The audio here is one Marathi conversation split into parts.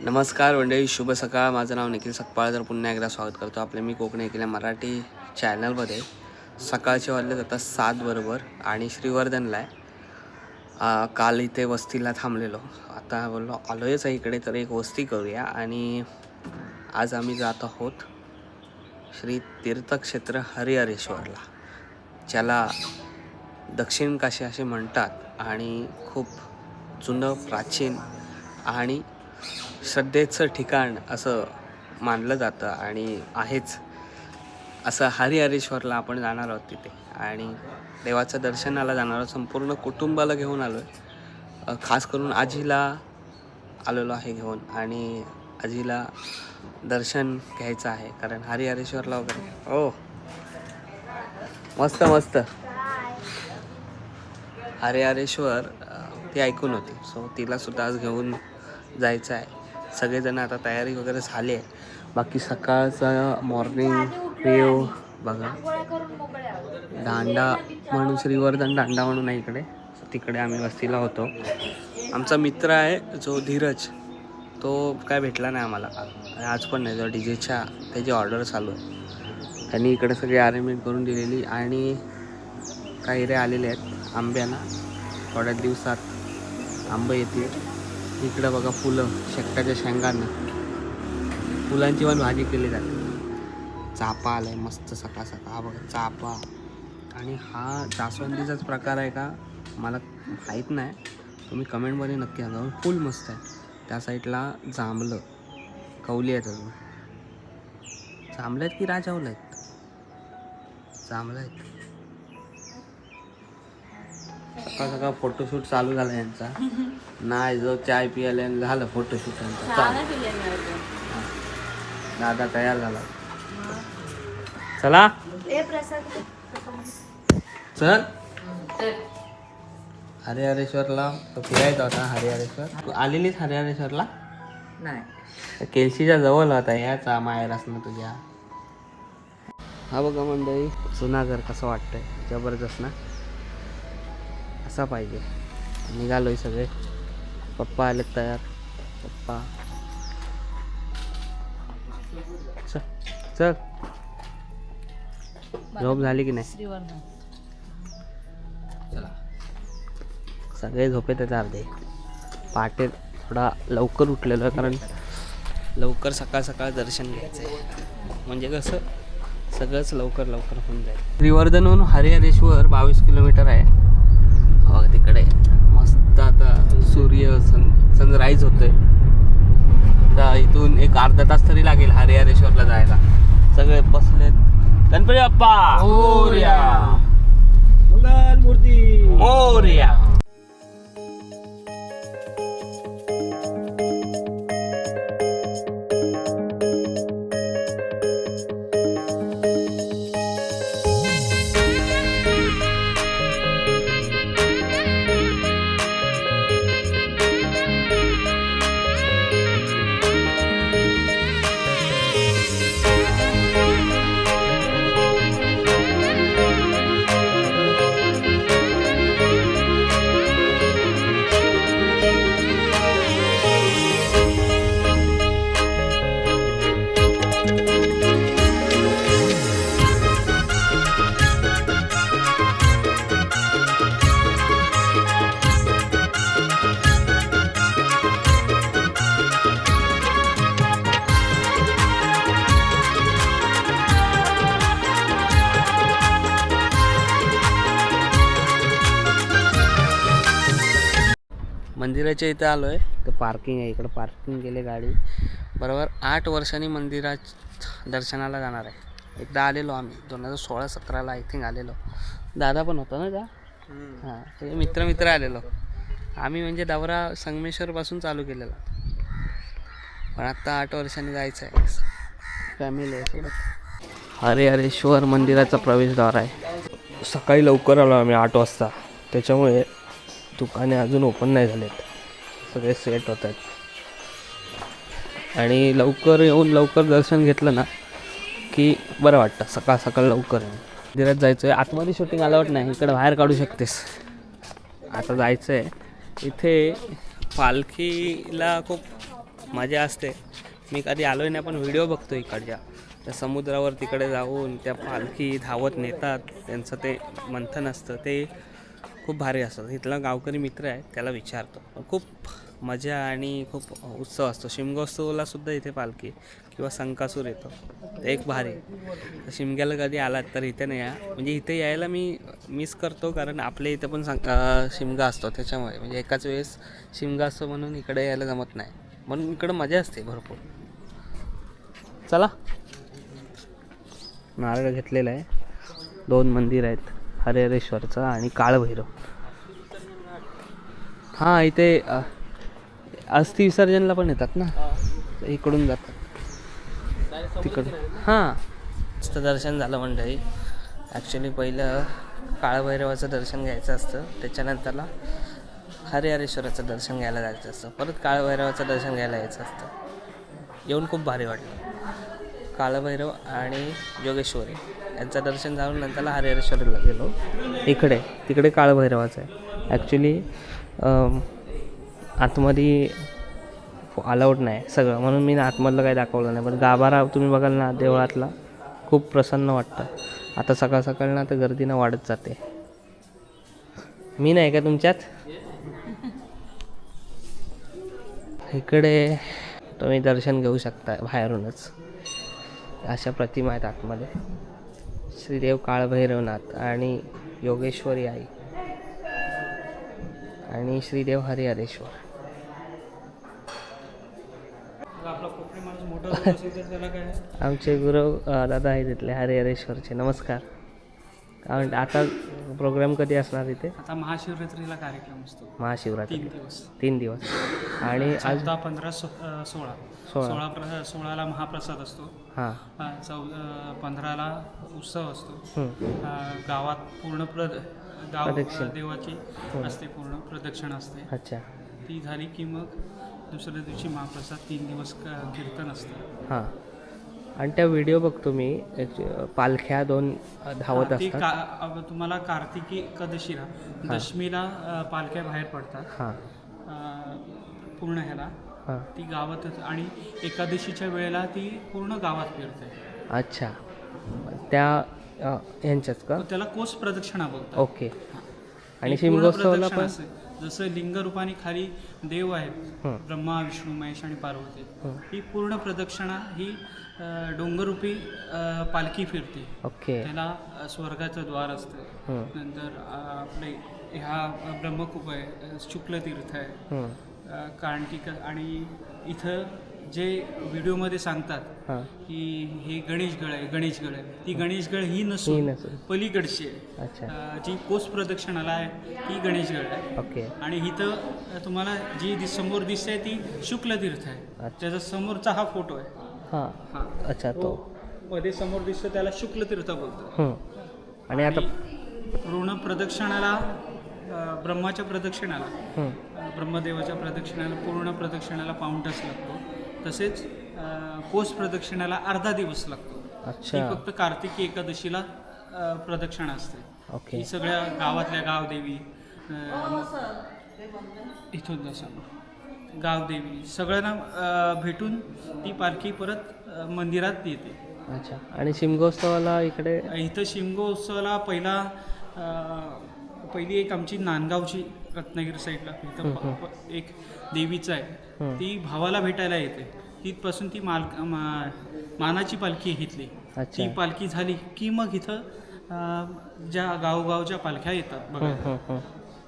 नमस्कार मंडळी, शुभ सकाळ. माझं नाव निखिल सकपाळ. तर पुन्हा एकदा स्वागत करतो आपले मी कोकणी निखिल मराठी चॅनलमध्ये. सकाळचे वाजले आता 7 बरोबर आणि श्रीवर्धनला आहे. काल इथे वस्तीला थांबलेलो, आता बोललो आलोयच आहे इकडे तर एक वस्ती करूया. आणि आज आम्ही जात आहोत श्री तीर्थक्षेत्र हरिहरेश्वरला, ज्याला दक्षिण काशी असे म्हणतात आणि खूप जुनं प्राचीन आणि श्रद्धेचं ठिकाण असं मानलं जातं आणि आहेच. असं हरिहरेश्वरला आपण जाणार आहोत तिथे आणि देवाचं दर्शनाला जाणार आहोत. संपूर्ण कुटुंबाला घेऊन आलो आहे. खास करून आजीला आलेलो आहे घेऊन आणि आजीला दर्शन घ्यायचं आहे, कारण हरिहरेश्वरला वगैरे हो मस्त मस्त हरिहरेश्वर ती ऐकून होती. सो तिलासुद्धा आज घेऊन जायचं आहे. सगळेजण आता तयारी वगैरे झाली आहे. बाकी सकाळचा मॉर्निंग व्ह्यू बघा. दांडा म्हणून श्रीवर्धन दांडा म्हणून आहे इकडे, तिकडे आम्ही वस्तीला होतो. आमचा मित्र आहे जो धीरज, तो काय भेटला नाही आम्हाला आज पण नाही. जो डीजेच्या त्याची ऑर्डर चालू आहे, त्यांनी इकडे सगळी अरेंजमेंट करून दिलेली आणि काही रे आलेले आहेत आंब्याना. थोड्या दिवसात आंबे येतील. इकडं बघा फुलं, शेकटाच्या शेंगांना फुलांची पण भाजी केली जाते. चापा आलाय मस्त सकाळ सकाळ. हा बघा चापा, आणि हा जास्वंदीचाच प्रकार आहे का मला माहीत नाही, तुम्ही कमेंटमध्ये नक्की सांगा. फुल मस्त आहे. त्या साईडला जांभलं कवली आहेत, अजून जांभलं आहेत की राजावलं आहेत? जांभलं आहेत. सकाळ सकाळ फोटोशूट चालू झाला यांचा. नाही जो चाय पियाला झालं फोटोशूट यांचा चालू. दादा तयार झाला. चला चल हरिहरेश्वरला फिरायचं होता. हरिहरेश्वर तू आलेलीच हरिहरेश्वरला नाही, केलशीच्या जवळ होता याचा माहेर असणं तुझ्या. हा बघा मंडळी, जुना घर कसं वाटतंय, जबरदस्त ना. असा पाहिजे. निघालोय सगळे. पप्पा आलेत तयार. पप्पा चल चल. झोप झाली की नाही? चला सगळे झोपेतच अर्धे. पहाटे थोडा लवकर उठलेलो आहे, कारण लवकर सकाळ सकाळ दर्शन घ्यायचं आहे, म्हणजे कसं सगळंच लवकर लवकर होऊन जाईल. श्रीवर्धनहून हरिहरेश्वर 22 किलोमीटर आहे. हो तिकडे मस्त आता सूर्य सनराईज होतोय. तर इथून एक अर्धा तास तरी लागेल हरिहरेश्वरला जायला. सगळे बसलेत. गणपती बाप्पा मोरया, मंगल मूर्ती मोरया. मंदिराच्या इथं आलो आहे. तर पार्किंग आहे इकडं, पार्किंग केले गाडी. बरोबर 8 वर्षांनी मंदिरात दर्शनाला जाणार आहे. एकदा आलेलो आम्ही 2016-17 आय थिंक आलेलो. दादा पण होता ना त्या. हां ते मित्र आलेलो आम्ही, म्हणजे दौरा संगमेश्वरपासून चालू केलेला, पण आत्ता 8 वर्षांनी जायचं आहे फॅमिली आहे सोबत. हरिहरेश्वर मंदिराचा प्रवेशद्वार आहे. सकाळी लवकर आलो आम्ही 8 वाजता, त्याच्यामुळे दुकाने अजून ओपन नाही झालेत. सगळे सेट होत आहेत. आणि लवकर येऊन लवकर दर्शन घेतलं ना की बरं वाटतं. सकाळ सकाळ लवकर मंदिरात जायचं आहे. आतमध्ये शूटिंग अलाउड नाही, इकडं बाहेर काढू शकतेस. आता जायचं आहे. इथे पालखीला खूप मजा असते. मी कधी आलोय नाही, पण व्हिडिओ बघतो इकडच्या त्या समुद्रावर तिकडे जाऊन त्या पालखी धावत नेतात, त्यांचं ते मंथन असतं ते खूप भारी असतं. इथला गावकरी मित्र आहे त्याला विचारतो. खूप मजा आणि खूप उत्सव असतो. शिमगोत्सवला सुद्धा इथे पालखी किंवा संकासूर येतो, एक भारी. शिमग्याला कधी आलात तर इथे नाही या, म्हणजे इथे यायला मी मिस करतो, कारण आपल्या इथे पण शिमगा असतो त्याच्यामुळे, म्हणजे एकाच वेळेस शिमगा असतो म्हणून इकडे यायला जमत नाही, म्हणून इकडं मजा असते भरपूर. चला, नारळ घेतलेला आहे. 2 मंदिर आहेत, हरिहरेश्वरचं आणि काळभैरव. हां, इथे अस्थि विसर्जनला पण येतात ना, इकडून जातात तिकडून. हां, मस्त दर्शन झालं मंडळी. ॲक्च्युली पहिलं काळभैरवाचं दर्शन घ्यायचं असतं, त्याच्यानंतरला हरिहरेश्वराचं दर्शन घ्यायला जायचं असतं, परत काळभैरवाचं दर्शन घ्यायला यायचं असतं. येऊन खूप भारी वाटलं. काळभैरव आणि योगेश्वरी यांचं दर्शन झालं, नंतरला हरिहरेश्वरला गेलो. तिकडे काळभैरवाचं आहे. ॲक्च्युली आतमध्ये अलाउड नाही सगळं, म्हणून मी आतमधलं काही दाखवलं नाही. पण गाभारा तुम्ही बघाल ना देवळातला, खूप प्रसन्न वाटतं. आता सकाळ सकाळ ना तर गर्दीनं वाढत जाते. मी नाही का तुमच्यात? इकडे तुम्ही दर्शन घेऊ शकता बाहेरूनच. अशा प्रतिमा आहेत आतमध्ये. श्रीदेव काळभैरवनाथ आणि योगेश्वरी आई आणि श्रीदेव हरिहरेश्वर. आमचे गुरु दादा आहे तिथले हरिहरेश्वरचे. नमस्कार. काय म्हणते, आता प्रोग्राम कधी असणार इथे? आता महाशिवरात्रीला कार्यक्रम असतो. महाशिवरात्री 3 दिवस. आणि आज 14, 15, 16. 16ला महाप्रसाद असतो. हां. 15ला उत्सव असतो. गावात पूर्ण गाव देवाची असते, पूर्ण प्रदक्षिणा असते. अच्छा. ती झाली की मग दुसऱ्या दिवशी महाप्रसाद, 3 दिवस कीर्तन असतं. हां. आणि त्या व्हिडिओ बघतो मी, पालख्या 2 धावत असतात. तुम्हाला कार्तिकी एकादशीला, दशमीला पालख्या बाहेर पडतात. हां. पूर्ण ह्याला ती गावातच, आणि एकादशीच्या वेळेला ती पूर्ण गावात फिरते. अच्छा. त्या ह्यांच्याच का? त्याला कोस प्रदक्षिणा बोलतात. ओके. आणि शिमगोत्सवाला पण जसं लिंगरूपाने खाली देव आहेत, ब्रह्मा, विष्णू, महेश आणि पार्वती, ही पूर्ण प्रदक्षिणा ही डोंगररूपी पालखी फिरते. ओके. त्याला स्वर्गाचं द्वार असतं. नंतर आपले ह्या ब्रह्मकूप आहे, शुक्लतीर्थ आहे, कार्तिक. आणि इथं जे व्हिडिओमध्ये सांगतात की हे गणेशगड आहे, ती गणेशगड ही नसून पलीकडची आहे. जी कोस प्रदक्षिणाला आहे ती गणेशगड आहे. ओके. आणि इथं तुम्हाला जी समोर दिसते ती शुक्लतीर्थ आहे. त्याचा समोरचा हा फोटो आहे. हां. अच्छा. तो मध्ये समोर दिसतो त्याला शुक्लतीर्थ बोलतो. आणि आता पूर्ण प्रदक्षिणाला, ब्रह्माच्या प्रदक्षिणाला, ब्रह्मदेवाच्या प्रदक्षिणाला, पूर्ण प्रदक्षिणाला पाऊण तास लागतो. तसेच कोस प्रदक्षिणाला अर्धा दिवस लागतो. अच्छा. ही फक्त कार्तिकी एकादशीला प्रदक्षिणा असते. ओके. ही सगळ्या गावातल्या गावदेवी, इथून जसं गावदेवी सगळ्यांना भेटून ती पालखी परत मंदिरात येते. अच्छा. आणि शिमगोत्सवाला इथं शिमगोत्सवाला पहिली एक आमची नांदगावची, रत्नागिरी साईडला इथं एक देवीचं आहे, ती भावाला भेटायला येते. तिथपासून ती मानाची पालखी आहे इथली. ती पालखी झाली की मग इथं ज्या गावगावच्या पालख्या येतात बघा.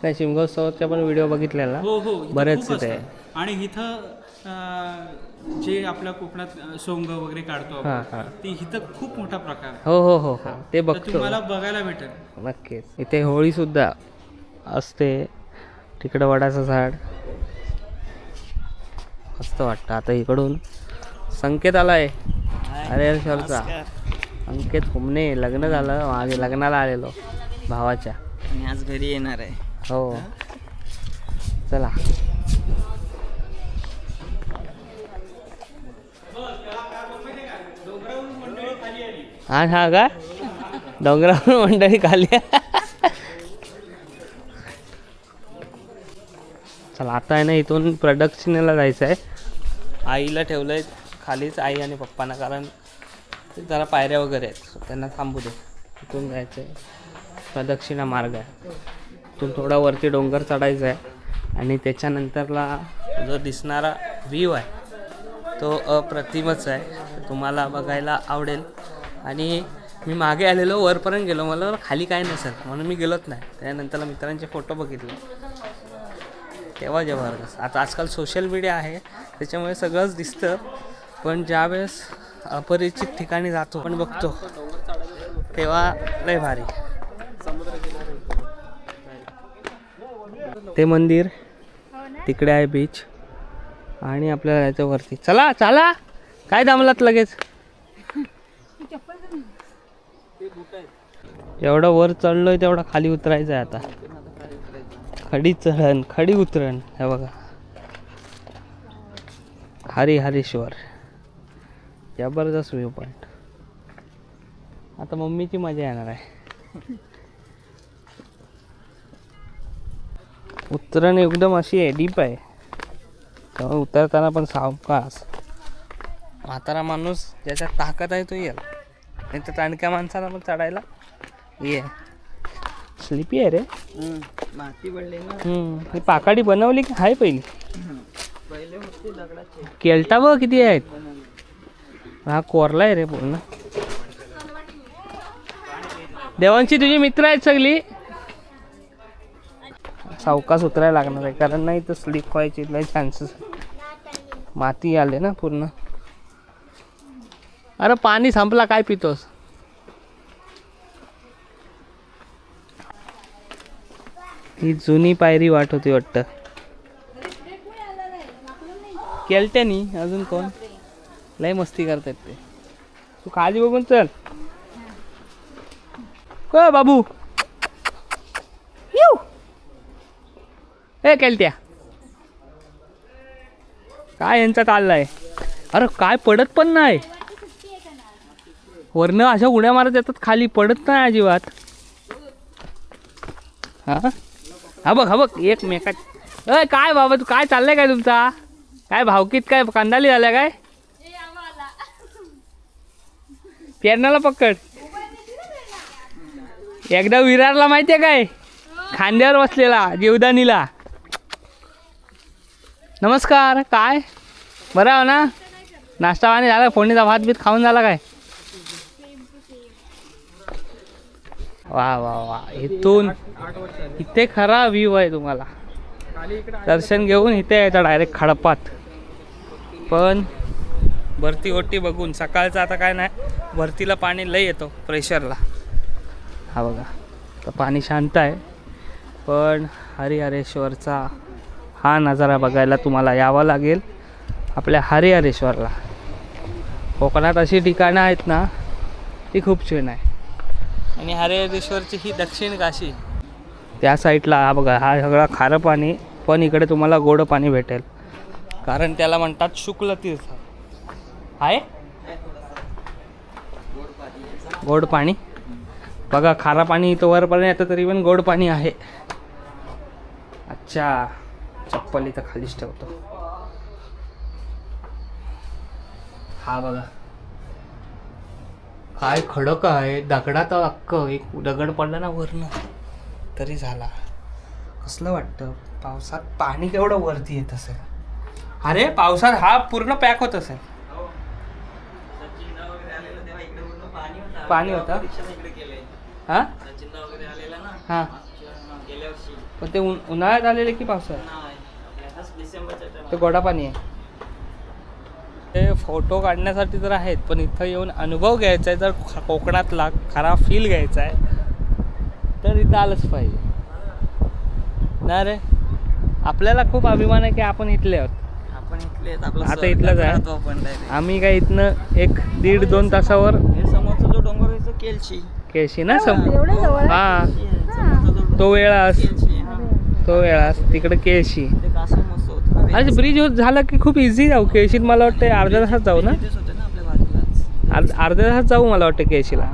काय शिमगोत्सवाच्या पण व्हिडिओ बघितलेला? हो. बरेच इथे. आणि इथं जे आपल्या कोकणात सोंग वगैरे काढतो ती इथं खूप मोठा प्रकार आहे. हो. ते बघतो, तुम्हाला बघायला भेटेल. नक्कीच. इथे होळी सुद्धा असते. तिकडं वडाचं झाड मस्त वाटतं. आता इकडून संकेत आलाय हरिहरेश्वरचा. संकेत फुमणे. लग्न झालं, माझे लग्नाला आलेलो भावाच्या, आणि आज घरी येणार आहे. हो. चला. हा का डोंगरावर मंडळी खाली. चला, आता आहे ना इथून प्रदक्षिणेला जायचं आहे. आईला ठेवलं आहे खालीच, आई आणि पप्पांना, कारण ते जरा पायऱ्या वगैरे आहेत, so त्यांना थांबू दे. तिथून जायचं आहे, प्रदक्षिणा मार्ग आहे, तिथून थोडा वरती डोंगर चढायचा आहे आणि त्याच्यानंतरला जो दिसणारा व्ह्यू आहे तो अप्रतिमच आहे, तुम्हाला बघायला आवडेल. आणि मी मागे आलेलो, वरपर्यंत गेलो, मला खाली काय नसेल म्हणून मी गेलोच नाही. त्यानंतर मित्रांचे फोटो बघितले तेव्हा जबरदस्त. आता आजकाल सोशल मीडिया आहे त्याच्यामुळे सगळंच दिसतं, पण ज्यावेळेस अपरिचित ठिकाणी जातो पण बघतो तेव्हा लय भारी. ते मंदिर तिकडे आहे, बीच, आणि आपल्याला जायचं वरती. चला चला, काय थांबलात लगेच? एवढं वर चढलोय तेवढं खाली उतरायचं आहे आता. खडी चढण खडी उतरण. हे बघा, हरिहरेश्वर, जबरदस्त व्ह्यू पॉईंट. आता मम्मीची मजा येणार आहे. उतरण एकदम अशी आहे, डीप आहे, त्यामुळे उतरताना पण सावकाश. म्हातारा माणूस ज्याच्यात ताकद आहे तो येईल, नाही तर ताणक्या माणसाला पण चढायला ये. स्लिपी आहे रे. माती पडली ना. ही पाकाडी बनवली की आहे पहिली? पहिले होते दगडाचे. केलटा बघ किती आहेत. हा कोरला आहे रे पूर्ण. देवांची तुझी मित्र आहेत सगळी. सावकाश उतरायला लागणार आहे, कारण नाही तर स्लिप व्हायची लय चान्सेस. माती आले ना पूर्ण. अरे पाणी संपला, काय पितोस? ही जुनी पायरी वाट होती वाटतं. केलट्यानी अजून कोण लय मस्ती करतात ते. तू खाली बघून चल. को बाबू, ए केलट्या, काय यांचा चाललाय? अरे काय पडत पण नाही वरनं, अशा उड्या मारत येतात, खाली पडत नाही अजिबात. हा हा बघ, हा बघ, एक मेका. अय काय बाबा, तू काय चाललंय काय तुमचा? काय भावकीत काय कांदाली झाल्या काय? पेरणाला पकड. एकदा विरारला माहितीये काय, खांद्यावर बसलेला जीवदानीला. नमस्कार, काय बरं हो ना? नाश्ता पाणी झाला? फोडणीचा भात बीत खाऊन झाला काय? वा वा वा. इथून इथे खरा व्ह्यू आहे तुम्हाला. दर्शन घेऊन इथे यायचं डायरेक्ट खडपात. पण भरती ओटी बघून सकाळचं आता काय नाही, भरतीला पाणी लय येतो प्रेशरला. हा बघा, तर पाणी शांत आहे, पण हरिहरेश्वरचा हा नजारा बघायला तुम्हाला यावं लागेल आपल्या हरिहरेश्वरला. कोकणात अशी ठिकाणं आहेत ना, ती खूप छान आहे. आणि हरिहरेश्वरची ही दक्षिण काशी, त्या साईडला हा बघा, हा सगळा खारं पाणी, पण इकडे तुम्हाला गोड पाणी भेटेल, कारण त्याला म्हणतात शुक्ल तीर्थ आहे. गोड पाणी बघा, खारा पाणी इथं वरपर्यंत येतं तरी पण गोड पाणी आहे. अच्छा, चप्पल इथं खालीच ठेवतो. हा बघा, काय खडक आहे, दगडात अख्खं एक दगड पडला ना वरनं तरी झाला. कसलं वाटतं पावसात पाणी केवढं वरती येत असेल. अरे पावसात हा पूर्ण पॅक होत असेल. पाणी होतं हा हा. पण ते उन्हाळ्यात आलेले की पावसाळ्यात? ते गोडा पाणी आहे. ते फोटो काढण्यासाठी तर आहेत, पण इथं येऊन अनुभव घ्यायचा आहे, जर कोकणातला खरा फील घ्यायचा आहे तर इथं आलंच पाहिजे ना रे. आपल्याला खूप अभिमान आहे की आपण इथले आहोत. आपण इथले आता इथलंच आहे. आम्ही काय इथनं 1-1.5-2 तासावर समोरचा जो डोंगर आहे तो केळशी ना. हा, तो वेळास तिकडे केळशी. अरे ब्रिज झाला की खूप इझी जाऊ केळशीत. मला वाटतं अर्ध्या तासात जाऊ ना, अर्ध्या तासात जाऊ मला वाटतं केळशीला.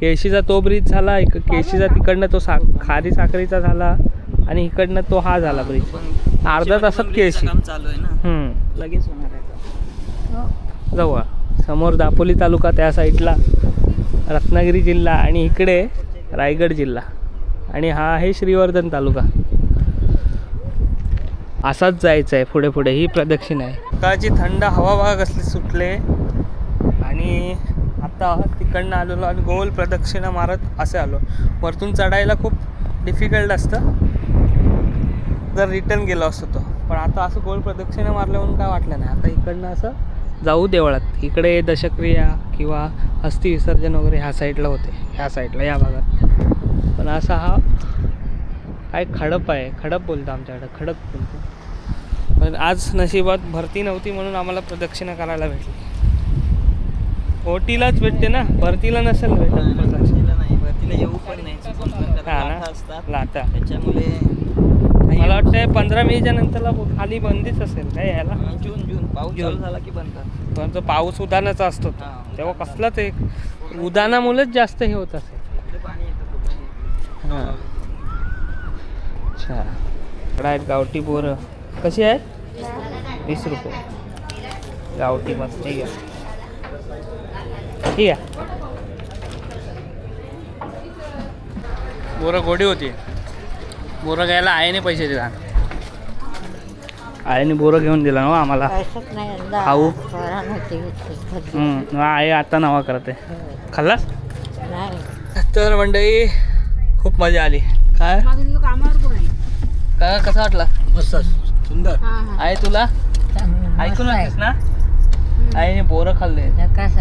केळशीचा तो ब्रिज झाला, केळशीचा तिकडनं तो खारी साखरीचा झाला, आणि इकडनं तो हा झाला ब्रिज. अर्ध्या तासात केळशी चालू आहे ना, लगेच होणार आहे. जवळ. समोर दापोली तालुका त्या साईडला, रत्नागिरी जिल्हा आणि इकडे रायगड जिल्हा आणि हा आहे श्रीवर्धन तालुका. असाच जायचं आहे पुढे पुढे. ही प्रदक्षिणा आहे. सकाळची थंड हवा बघा कसली सुटले आणि आता तिकडनं आलेलो आणि गोल प्रदक्षिणा मारत असे आलो. वरतून चढायला खूप डिफिकल्ट असतं जर रिटर्न गेलो असतो तो, पण आता असं गोल प्रदक्षिणा मारल्यावर काय वाटलं नाही. आता इकडनं असं जाऊ देवळात. इकडे दशक्रिया किंवा अस्थि विसर्जन वगैरे ह्या साईडला होते, ह्या साईडला या भागात. पण असा हा काय खडप आहे, खडप बोलतो आमच्याकडे, खडक बोलतो. पण आज नशिबात भरती नव्हती म्हणून आम्हाला प्रदक्षिणा करायला भेटली. ओटीलाच भेटते ना, भरतीला नसेल भेटत प्रदक्षिणा. नाही तिला येऊ पण नाही चुकून पण, कारण हा ना, लाटा असतात लाटा. त्याच्यामुळे मला वाटतं 15-20 नंतरला खाली बंदीच असेल काय यायला. जून पाऊस चालू झाला की बनतात. पण तो पाऊस उदानाचा असतो तेव्हा कसलाच एक उदानामुळेच जास्त हे होत असेल. कुठे पाणी येतं कुठे. हां, अच्छा. इकडं आहेत गावठी बोरं. कशी आहेत? 20 रुपये गावठी. मस्त. ठीक आहे, ठीक आहे. बोरं गोडी होती. बोरं घ्यायला आईने पैसे दिला. आईने बोरं घेऊन दिला ना आम्हाला खाऊ. आई आता नवा करते. खाल्लास? तर मंडळी खूप मजा आली. काय काय कसा वाटला? मस्त सुंदर. आहे तुला ऐकून होतीस ना? आईने बोरं खाल्ले. झकास.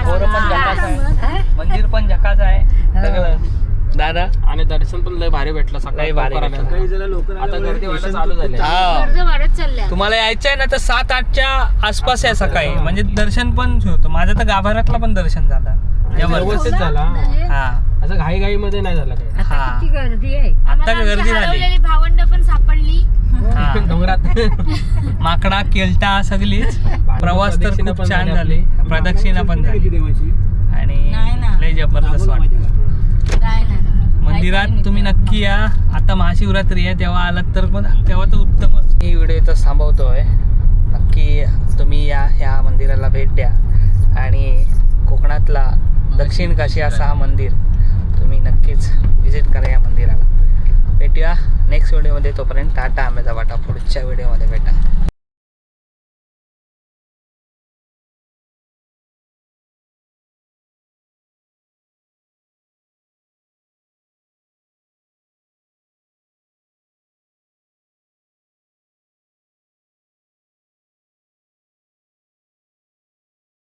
बोरं पण झकास आहे, मंदिर पण झकास आहे सगळं. दादा आणि दर्शन पण लय भारी भेटलं. सकाळी भारी भेटलं. काही जण लोक आता गर्दी व्हायला चालू झाली. हा, तुम्हाला यायचं आहे ना तर 7-8च्या आसपास आहे सकाळी, म्हणजे दर्शन पण होतं. माझं तर गाभाऱ्यातला पण दर्शन झालं या व्यवस्थित झाला. हा, असं घाई मध्ये नाही झालं काही. हा, गर्दी आहे. आता गर्दी झाली. भावंड पण सापडली. हा, डोंगरात माकडा केलटा सगळीच. प्रवास तर प्रदक्षिणा खूप पण छान झाली झाली, आपली. प्रदक्षिणा पण झाली आणि नाही ना. लय जबरदस्त वाटलं. काय नाही. मंदिरात तुम्ही नक्की या. आता महाशिवरात्री आहे तेव्हा आलात तर पण तेव्हा तर उत्तमच. ही व्हिडिओ इथं थांबवतोय. नक्की तुम्ही या ह्या मंदिराला भेट द्या आणि कोकणातला दक्षिण काशी असा हा मंदिर तुम्ही नक्कीच व्हिजिट करा या मंदिराला. भेटूया नेक्स्ट व्हिडिओमध्ये. तोपर्यंत टाटा आंब्याचा वाटा. पुढच्या व्हिडिओमध्ये भेटा.